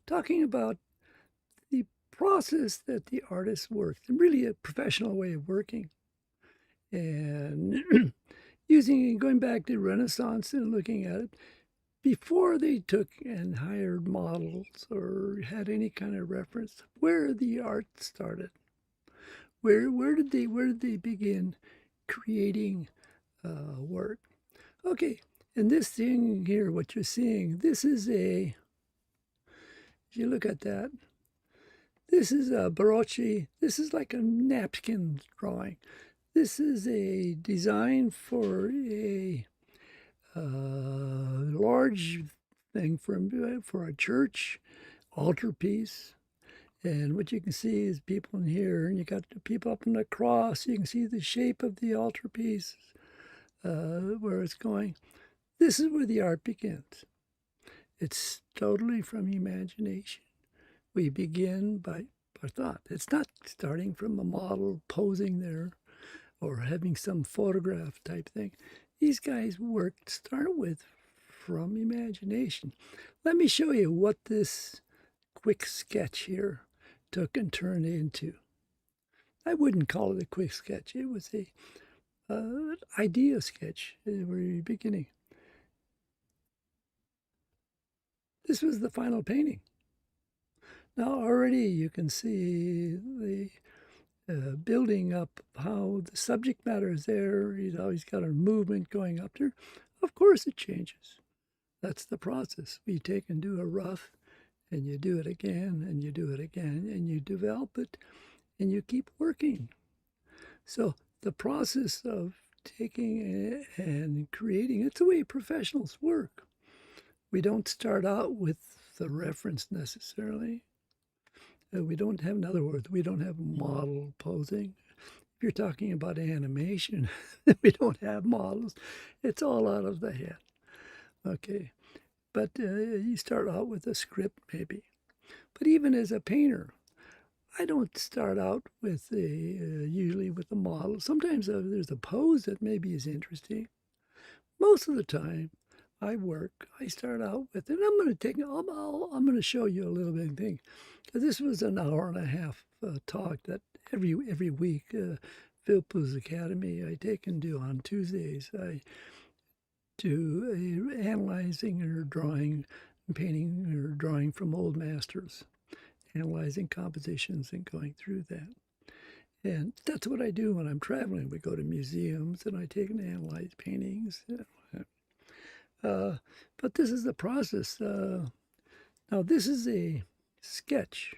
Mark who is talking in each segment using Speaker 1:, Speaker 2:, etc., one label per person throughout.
Speaker 1: talking about the process that the artist worked, and really a professional way of working. And going back to Renaissance and looking at it, before they took and hired models or had any kind of reference, where the art started. Where did they begin creating work? Okay, and this thing here, what you're seeing, this is if you look at that, this is a Barocci. This is like a napkin drawing. This is a design for a large thing for a church altarpiece. And what you can see is people in here, and you got the people up in the cross. You can see the shape of the altarpiece, where it's going. This is where the art begins. It's totally from imagination. We begin by thought. It's not starting from a model posing there or having some photograph type thing. These guys start with from imagination. Let me show you what this quick sketch here took and turned into. I wouldn't call it a quick sketch. It was a idea sketch at the very beginning. This was the final painting. Now already you can see the building up, how the subject matter is there. He's always got a movement going up there. Of course it changes. That's the process. We take and do a rough, and you do it again, and you do it again, and you develop it, and you keep working. So the process of taking and creating, it's the way professionals work. We don't start out with the reference necessarily. We don't have, in other words, we don't have model posing. If you're talking about animation, we don't have models. It's all out of the head. Okay, but you start out with a script maybe. But even as a painter, I don't start out with usually with a model. Sometimes there's a pose that maybe is interesting. Most of the time, I start out with, and I'm going to show you a little bit of thing. This was an hour and a half talk that every week, Vilppu's Academy, I take and do on Tuesdays. I do analyzing or drawing, painting or drawing from old masters, analyzing compositions and going through that. And that's what I do when I'm traveling. We go to museums and I take and analyze paintings. But this is the process. Now this is a sketch.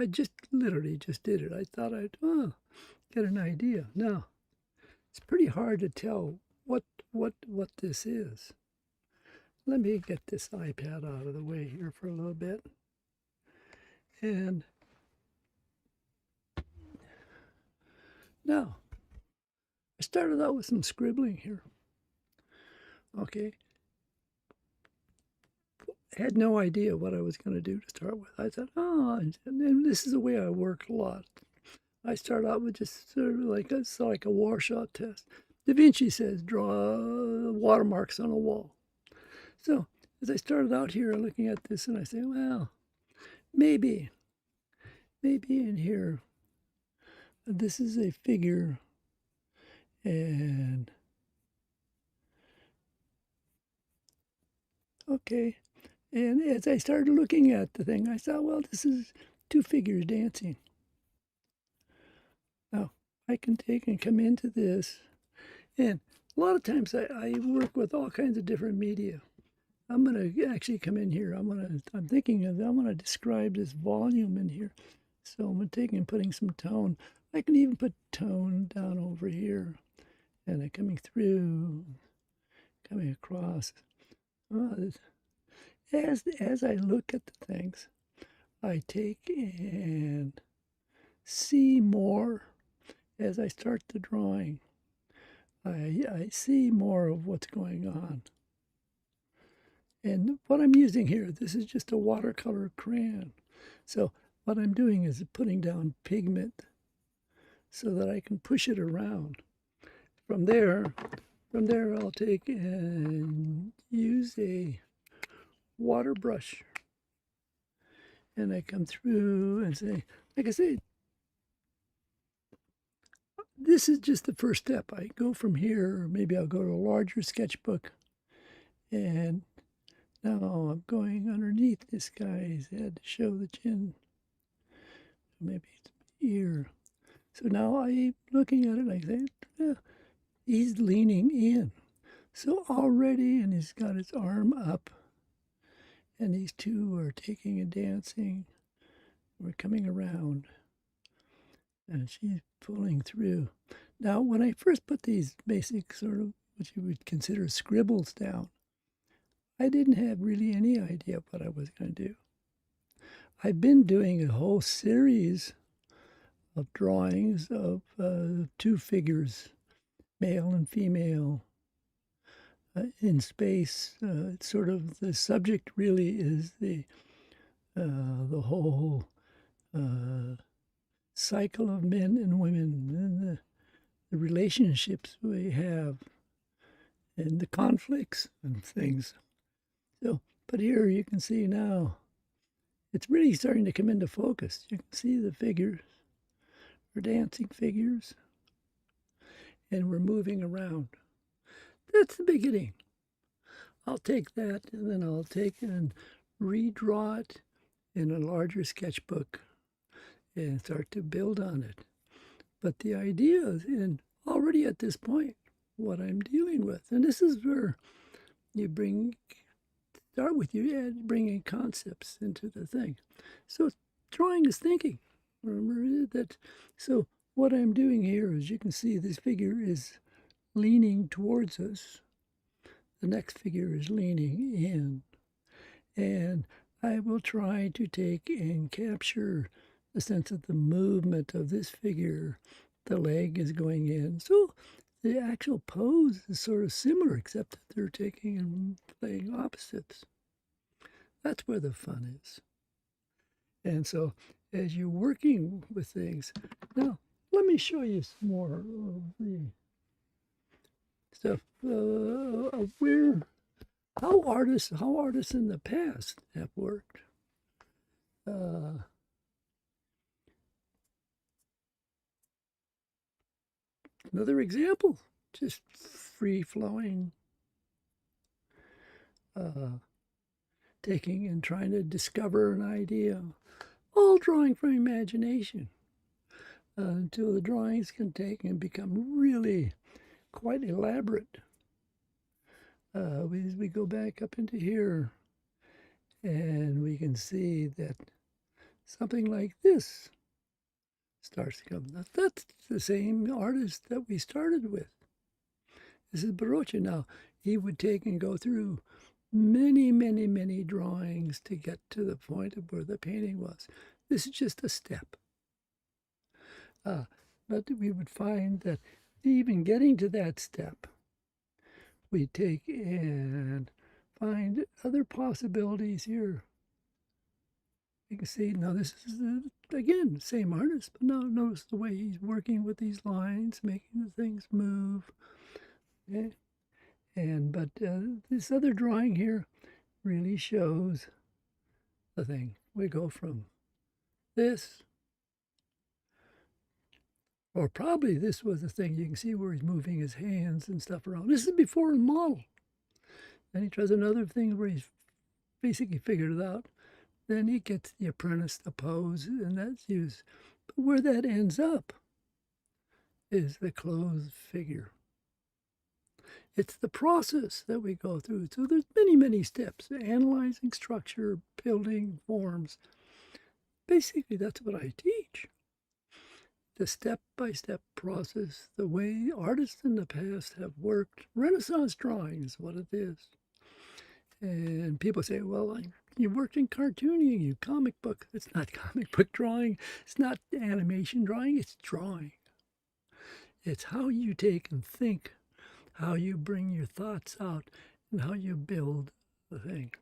Speaker 1: I literally just did it. I thought I'd get an idea. Now it's pretty hard to tell what this is. Let me get this iPad out of the way here for a little bit. And now I started out with some scribbling here. Okay. I had no idea what I was going to do to start with. I thought, and this is the way I work a lot. I start out with just sort of like a Warsaw test. Da Vinci says, draw watermarks on a wall. So as I started out here looking at this, and I say, well, maybe in here, this is a figure, and okay. And as I started looking at the thing, I thought, well, this is two figures dancing. Now, I can take and come into this, and a lot of times I work with all kinds of different media. I'm going to actually come in here. I'm going to describe this volume in here. So I'm taking and putting some tone. I can even put tone down over here, and I'm coming through, coming across. As I look at the things, I take and see more as I start the drawing. I see more of what's going on. And what I'm using here, this is just a watercolor crayon. So what I'm doing is putting down pigment so that I can push it around. From there I'll take and use a water brush. and I come through and say, like I say, this is just the first step. I go from here, or maybe I'll go to a larger sketchbook, and now I'm going underneath this guy's head to show the chin. Maybe it's ear. So now I'm looking at it, I say, yeah, he's leaning in. So already, and he's got his arm up, and these two are taking and dancing. We're coming around, and she's pulling through. Now, when I first put these basic sort of what you would consider scribbles down, I didn't have really any idea what I was going to do. I've been doing a whole series of drawings of two figures, male and female, in space. It's sort of the subject really is the whole cycle of men and women and the relationships we have and the conflicts and things. So, but here you can see now it's really starting to come into focus. You can see the figures, we're dancing figures, and we're moving around. That's the beginning. I'll take that and then I'll take it and redraw it in a larger sketchbook and start to build on it. But the idea is in already at this point what I'm dealing with. And this is where you start with you bringing concepts into the thing. So drawing is thinking. Remember that? So what I'm doing here is you can see this figure is leaning towards us. The next figure is leaning in. And I will try to take and capture the sense of the movement of this figure. The leg is going in. So the actual pose is sort of similar, except that they're taking and playing opposites. That's where the fun is. And so as you're working with things, now let me show you some more of the stuff of how artists in the past have worked. Another example, just free flowing, taking and trying to discover an idea, all drawing from imagination until the drawings can take and become really quite elaborate. We go back up into here and we can see that something like this starts to come. Now, that's the same artist that we started with. This is Barocci. Now, he would take and go through many, many, many drawings to get to the point of where the painting was. This is just a step. But we would find that even getting to that step, we take and find other possibilities here. You can see now this is, again, same artist, but now notice the way he's working with these lines, making the things move. Okay? But this other drawing here really shows the thing. We go from this, or probably this was the thing. You can see where he's moving his hands and stuff around. This is before the model. Then he tries another thing where he's basically figured it out. Then he gets the apprentice to pose, and that's used. But where that ends up is the closed figure. It's the process that we go through. So there's many, many steps. Analyzing structure, building forms. Basically, that's what I teach. The step-by-step process, the way artists in the past have worked. Renaissance drawing is what it is. And people say, well, you worked in cartooning, you comic book. It's not comic book drawing. It's not animation drawing. It's drawing. It's how you take and think, how you bring your thoughts out, and how you build the thing.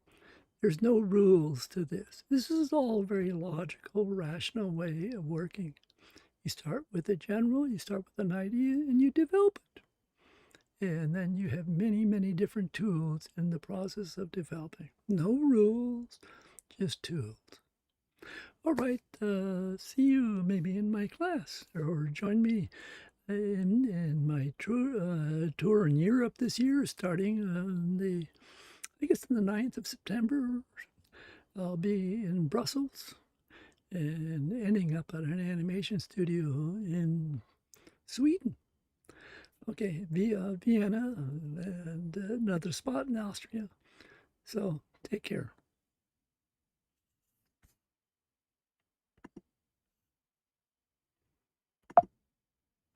Speaker 1: There's no rules to this. This is all very logical, rational way of working. You start with a general, you start with an idea, and you develop it. And then you have many, many different tools in the process of developing. No rules, just tools. All right, see you maybe in my class, or join me in my tour in Europe this year, starting on I guess on the 9th of September. I'll be in Brussels and ending up at an animation studio in Sweden. Okay, via Vienna and another spot in Austria. So take care.